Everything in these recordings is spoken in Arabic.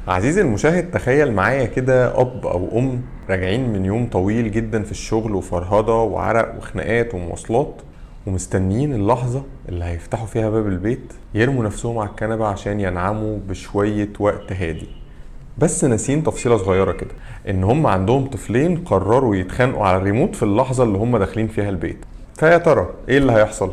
عزيزي المشاهد، تخيل معايا كده أب أو أم راجعين من يوم طويل جدا في الشغل وفرهدة وعرق وخناقات ومواصلات، ومستنيين اللحظة اللي هيفتحوا فيها باب البيت يرموا نفسهم على الكنبة عشان ينعموا بشوية وقت هادي. بس ناسين تفصيلة صغيرة كده، إن هم عندهم طفلين قرروا يتخانقوا على الريموت في اللحظة اللي هم داخلين فيها البيت. فيا ترى إيه اللي هيحصل؟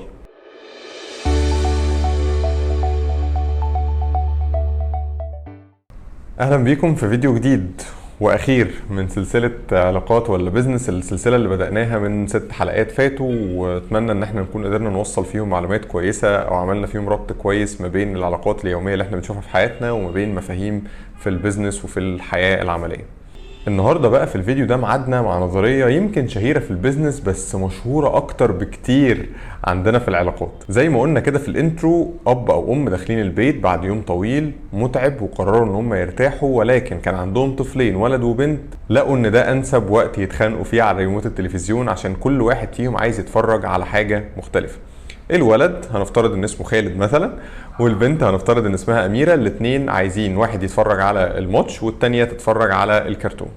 اهلا بيكم في فيديو جديد واخير من سلسلة علاقات ولا بيزنس، السلسلة اللي بدأناها من 6 حلقات فاتوا، واتمنى ان احنا نكون قدرنا نوصل فيهم معلومات كويسة او عملنا فيهم ربط كويس ما بين العلاقات اليومية اللي احنا بنشوفها في حياتنا وما بين مفاهيم في البيزنس وفي الحياة العملية. النهاردة بقى في الفيديو ده معادنا مع نظرية يمكن شهيرة في البيزنس بس مشهورة اكتر بكتير عندنا في العلاقات. زي ما قلنا كده في الانترو، اب او ام داخلين البيت بعد يوم طويل متعب وقرروا ان هم يرتاحوا، ولكن كان عندهم طفلين ولد وبنت، لقوا ان ده انسب وقت يتخانقوا فيه على ريموت التلفزيون عشان كل واحد فيهم عايز يتفرج على حاجة مختلفة. الولد هنفترض ان اسمه خالد مثلا، والبنت هنفترض ان اسمها اميرة. الاتنين عايزين واحد يتفرج على الماتش والتانية تتفرج على الكرتون.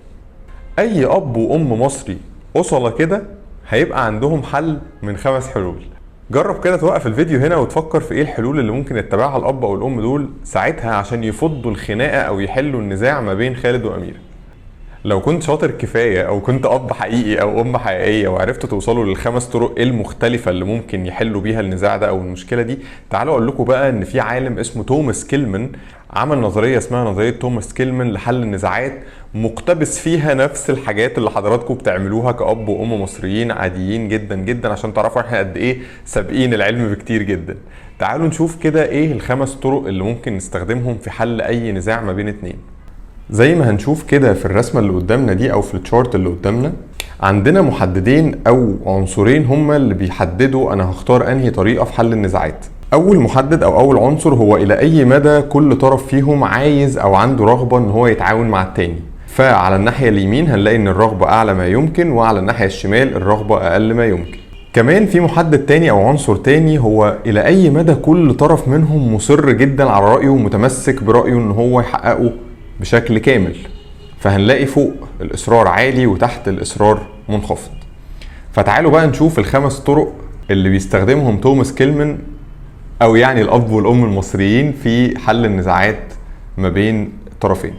اي اب وام مصري اصلا كده هيبقى عندهم حل من 5 حلول. جرب كده توقف الفيديو هنا وتفكر في ايه الحلول اللي ممكن يتبعها الاب او الام دول ساعتها عشان يفضوا الخناقة او يحلوا النزاع ما بين خالد واميرة. لو كنت شاطر كفاية او كنت اب حقيقي او ام حقيقية وعرفتوا توصلوا لل5 طرق المختلفة اللي ممكن يحلوا بيها النزاع ده او المشكلة دي، تعالوا اقول لكم بقى ان في عالم اسمه توماس كيلمان عمل نظرية اسمها نظرية توماس كيلمان لحل النزاعات، مقتبس فيها نفس الحاجات اللي حضراتكم بتعملوها كأب وام مصريين عاديين جدا جدا عشان تعرفوا احنا قد ايه سابقين العلم بكتير جدا. تعالوا نشوف كده ايه ال5 طرق اللي ممكن نستخدمهم في حل اي نزاع ما بين اتنين. زي ما هنشوف كده في الرسمة اللي قدامنا دي او في التشارت اللي قدامنا، عندنا محددين او عنصرين هما اللي بيحددوا انا هختار انهي طريقة في حل النزاعات. اول محدد او اول عنصر هو الى اي مدى كل طرف فيهم عايز او عنده رغبة ان هو يتعاون مع التاني. فعلى الناحية اليمين هنلاقي ان الرغبة اعلى ما يمكن، وعلى الناحية الشمال الرغبة اقل ما يمكن. كمان في محدد تاني او عنصر تاني هو الى اي مدى كل طرف منهم مصر جدا على رأيه ومتمسك برأيه ان هو يحققه بشكل كامل. فهنلاقي فوق الإصرار عالي وتحت الإصرار منخفض. فتعالوا بقى نشوف ال5 طرق اللي بيستخدمهم توماس كيلمان أو يعني الأب والأم المصريين في حل النزاعات ما بين الطرفين.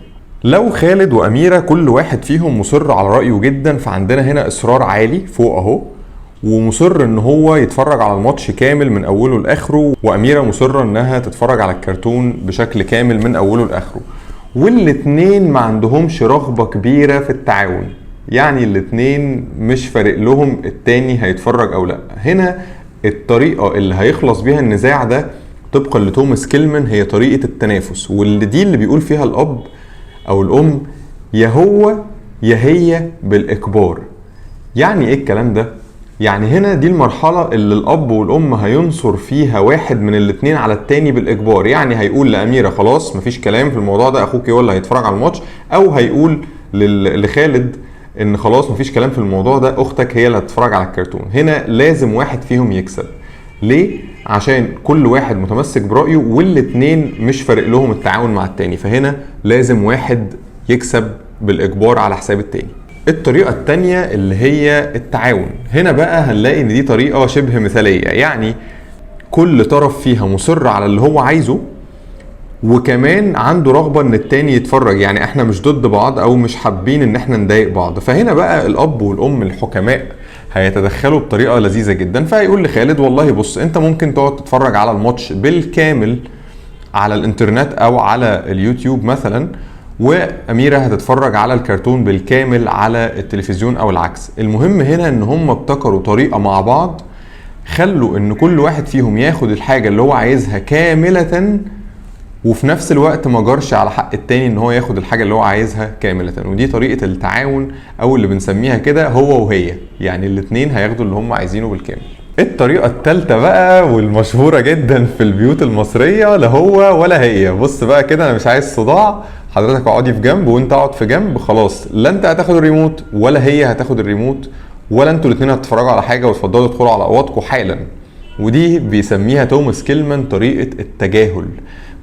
لو خالد وأميرة كل واحد فيهم مصر على رأيه جدا، فعندنا هنا إصرار عالي فوق أهو، ومصر ان هو يتفرج على الماتش كامل من اوله لاخره، واميرة مصرة انها تتفرج على الكرتون بشكل كامل من اوله لاخره. والاتنين ما عندهمش رغبة كبيرة في التعاون، يعني الاتنين مش فارق لهم التاني هيتفرج او لا. هنا الطريقة اللي هيخلص بيها النزاع ده طبقا لتوماس كيلمان هي طريقة التنافس، واللي دي اللي بيقول فيها الاب او الام يا هو يا هي بالاجبار. يعني ايه الكلام ده؟ يعني هنا دي المرحلة اللي الأب والأم هينصر فيها واحد من الاتنين على التاني بالإجبار. يعني هيقول لأميرة خلاص مفيش كلام في الموضوع ده، أخوك هو اللي هيتفرج على الماتش، أو هيقول لخالد إن خلاص مفيش كلام في الموضوع ده، أختك هي اللي هتتفرج على الكرتون. هنا لازم واحد فيهم يكسب. ليه؟ عشان كل واحد متمسك برأيه والاتنين مش فارق لهم التعاون مع التاني، فهنا لازم واحد يكسب بالإجبار على حساب التاني. الطريقة التانية اللي هي التعاون، هنا بقى هنلاقي ان دي طريقة شبه مثالية، يعني كل طرف فيها مصر على اللي هو عايزه وكمان عنده رغبة ان التاني يتفرج، يعني احنا مش ضد بعض او مش حابين ان احنا نضايق بعض. فهنا بقى الاب والام الحكماء هيتدخلوا بطريقة لذيذة جدا، فهيقول لخالد والله بص انت ممكن تقعد تتفرج على الماتش بالكامل على الانترنت او على اليوتيوب مثلا، وأميرة هتتفرج على الكرتون بالكامل على التلفزيون أو العكس. المهم هنا إن هم ابتكروا طريقة مع بعض خلوا إن كل واحد فيهم ياخد الحاجة اللي هو عايزها كاملة، وفي نفس الوقت ما جرش على حق التاني إن هو ياخد الحاجة اللي هو عايزها كاملة. ودي طريقة التعاون أو اللي بنسميها كده هو وهي، يعني الاتنين هياخدوا اللي هم عايزينه بالكامل. الطريقة التالتة بقى والمشهورة جدا في البيوت المصرية، لا هو ولا هي. بص بقى كده، أنا مش عايز صداع، حضرتك اقعدي في جنب وانت اقعد في جنب، خلاص لا انت هتاخد الريموت ولا هي هتاخد الريموت، ولا انتوا الاتنين هتتفرجوا على حاجة وتفضلوا تدخلوا على اوضتكم حالا. ودي بيسميها توماس كيلمان طريقة التجاهل.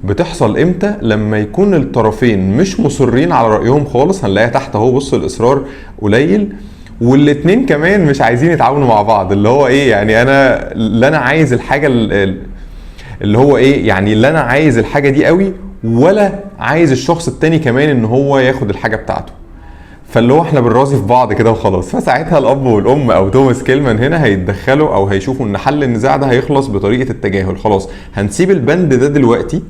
بتحصل امتى؟ لما يكون الطرفين مش مصرين على رأيهم خالص، هنلاقيها تحت اهو، بص الاصرار قليل، والاتنين كمان مش عايزين يتعاونوا مع بعض. اللي هو ايه يعني، انا اللي انا عايز الحاجة اللي هو ايه يعني، اللي انا عايز الحاجة دي قوي، ولا عايز الشخص التاني كمان ان هو ياخد الحاجة بتاعته. فاللي هو احنا بنرازي في بعض كده وخلاص. فساعتها الاب والام او توماس كيلمان هنا هيتدخلوا او هيشوفوا ان حل النزاع ده هيخلص بطريقه التجاهل. خلاص هنسيب البند ده دلوقتي،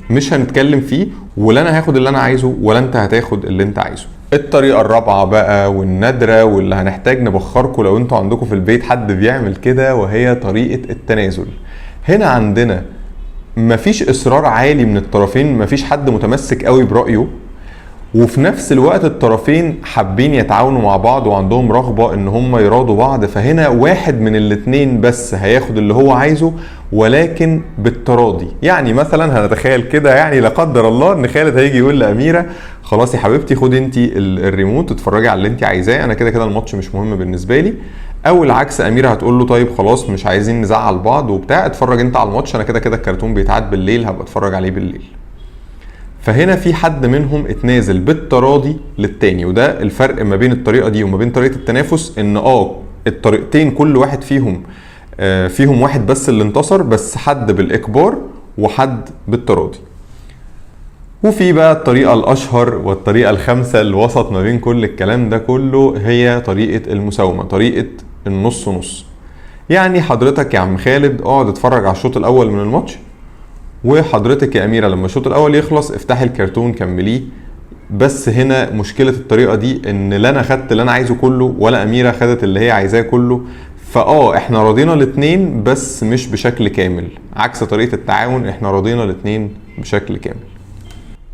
مش هنتكلم فيه، ولا انا هاخد اللي انا عايزه ولا انت هتاخد اللي انت عايزه. الطريقه الرابعه بقى والنادره واللي هنحتاج نبخركم لو انتوا عندكم في البيت حد بيعمل كده، وهي طريقه التنازل. هنا عندنا مفيش اصرار عالي من الطرفين، مفيش حد متمسك قوي برايه، وفي نفس الوقت الطرفين حابين يتعاونوا مع بعض وعندهم رغبة ان هم يراضوا بعض. فهنا واحد من الاتنين بس هياخد اللي هو عايزه، ولكن بالتراضي. يعني مثلا هنتخيل كده، يعني لا قدر الله ان خالد هيجي يقول لأميرة خلاص يا حبيبتي خدي انت الريموت اتفرجي على اللي انت عايزاه، انا كده كده الماتش مش مهم بالنسبة لي. او العكس، اميرة هتقول له طيب خلاص مش عايزين نزعل بعض وبتاع، اتفرج انت على الماتش، انا كده كده الكرتون بيتعاد بالليل هبقى اتفرج عليه بالليل. فهنا في حد منهم اتنازل بالتراضي للتاني. وده الفرق ما بين الطريقة دي وما بين طريقة التنافس، ان الطريقتين كل واحد فيهم واحد بس اللي انتصر، بس حد بالاجبار وحد بالتراضي. وفي بقى الطريقة الاشهر والطريقة الخامسة الوسط ما بين كل الكلام ده كله، هي طريقة المساومة، طريقة النص نص. يعني حضرتك يا عم خالد اقعد اتفرج على الشوط الاول من الماتش، وحضرتك يا أميرة لما الشوط الأول يخلص افتحي الكرتون كمليه. بس هنا مشكلة الطريقة دي ان لا انا خدت اللي انا عايزه كله ولا أميرة خدت اللي هي عايزاه كله. احنا راضينا الاتنين بس مش بشكل كامل، عكس طريقة التعاون احنا راضينا الاتنين بشكل كامل.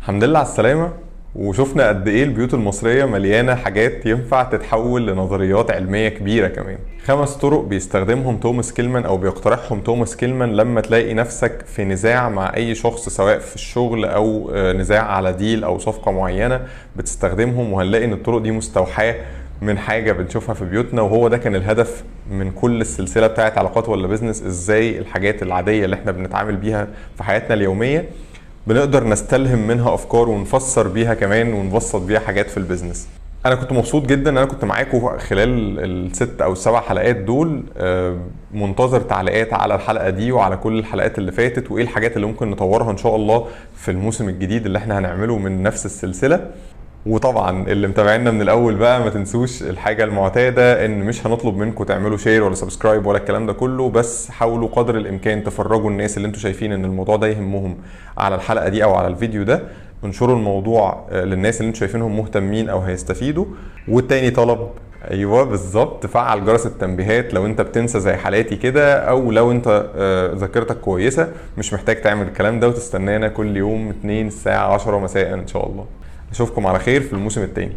الحمد لله على السلامة. وشفنا قد ايه البيوت المصرية مليانة حاجات ينفع تتحول لنظريات علمية كبيرة كمان. 5 طرق بيستخدمهم توماس كيلمان او بيقترحهم توماس كيلمان لما تلاقي نفسك في نزاع مع اي شخص، سواء في الشغل او نزاع على ديل او صفقة معينة بتستخدمهم. وهنلاقي ان الطرق دي مستوحاة من حاجة بنشوفها في بيوتنا، وهو ده كان الهدف من كل السلسلة بتاعت علاقات ولا بيزنس. ازاي الحاجات العادية اللي احنا بنتعامل بيها في حياتنا اليومية بنقدر نستلهم منها افكار ونفسر بيها كمان ونبسط بيها حاجات في البيزنس. انا كنت مبسوط جدا ان انا كنت معاكم خلال ال6 أو 7 حلقات دول. منتظر تعليقات على الحلقة دي وعلى كل الحلقات اللي فاتت، وايه الحاجات اللي ممكن نطورها ان شاء الله في الموسم الجديد اللي احنا هنعمله من نفس السلسلة. وطبعا اللي متابعينا من الاول بقى ما تنسوش الحاجة المعتادة، ان مش هنطلب منكم تعملوا شير ولا سبسكرايب ولا الكلام ده كله، بس حاولوا قدر الامكان تفرجوا الناس اللي انتوا شايفين ان الموضوع ده يهمهم على الحلقة دي او على الفيديو ده. انشروا الموضوع للناس اللي انتوا شايفينهم مهتمين او هيستفيدوا. والتاني طلب، ايوه بالظبط، فعل جرس التنبيهات لو انت بتنسى زي حالاتي كده، او لو انت ذاكرتك كويسة مش محتاج تعمل الكلام ده، وتستنانا كل يوم 2 الساعة 10 مساء ان شاء الله. اشوفكم على خير في الموسم الثاني.